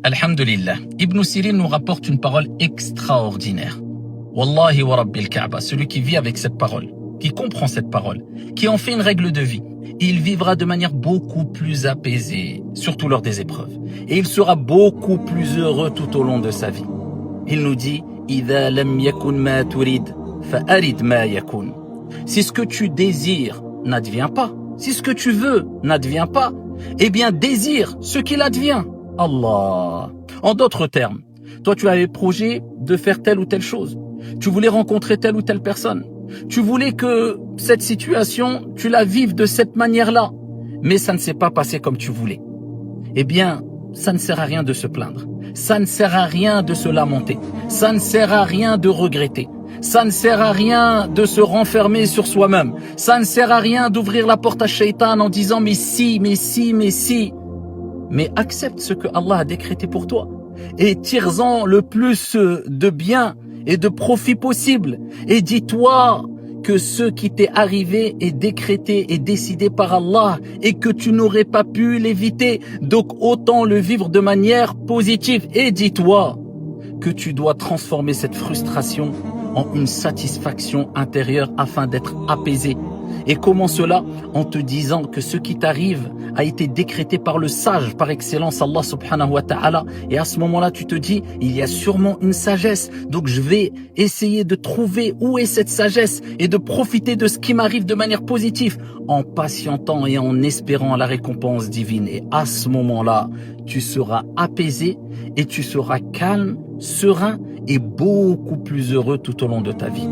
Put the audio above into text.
Alhamdulillah. Ibn Sirin nous rapporte une parole extraordinaire. Wallahi wa Rabbil Kaaba, celui qui vit avec cette parole, qui comprend cette parole, qui en fait une règle de vie, il vivra de manière beaucoup plus apaisée, surtout lors des épreuves. Et il sera beaucoup plus heureux tout au long de sa vie. Il nous dit إِذَا لَمْ يَكُنْ مَا تُرِيدْ فَأَرِدْ مَا يَكُنْ. Si ce que tu désires n'advient pas, si ce que tu veux n'advient pas, eh bien désire ce qu'il advient. Allah. En d'autres termes, toi tu avais projet de faire telle ou telle chose. Tu voulais rencontrer telle ou telle personne. Tu voulais que cette situation, tu la vives de cette manière-là. Mais ça ne s'est pas passé comme tu voulais. Eh bien, ça ne sert à rien de se plaindre. Ça ne sert à rien de se lamenter. Ça ne sert à rien de regretter. Ça ne sert à rien de se renfermer sur soi-même. Ça ne sert à rien d'ouvrir la porte à Shaitan en disant mais si, mais si, mais si. Mais accepte ce que Allah a décrété pour toi. Et tire-en le plus de bien et de profit possible. Et dis-toi que ce qui t'est arrivé est décrété et décidé par Allah et que tu n'aurais pas pu l'éviter. Donc autant le vivre de manière positive. Et dis-toi que tu dois transformer cette frustration en une satisfaction intérieure afin d'être apaisé. Et comment cela? En te disant que ce qui t'arrive a été décrété par le sage par excellence, Allah subhanahu wa ta'ala. Et à ce moment-là, tu te dis, il y a sûrement une sagesse. Donc je vais essayer de trouver où est cette sagesse et de profiter de ce qui m'arrive de manière positive en patientant et en espérant la récompense divine. Et à ce moment-là, tu seras apaisé et tu seras calme, serein et beaucoup plus heureux tout au long de ta vie.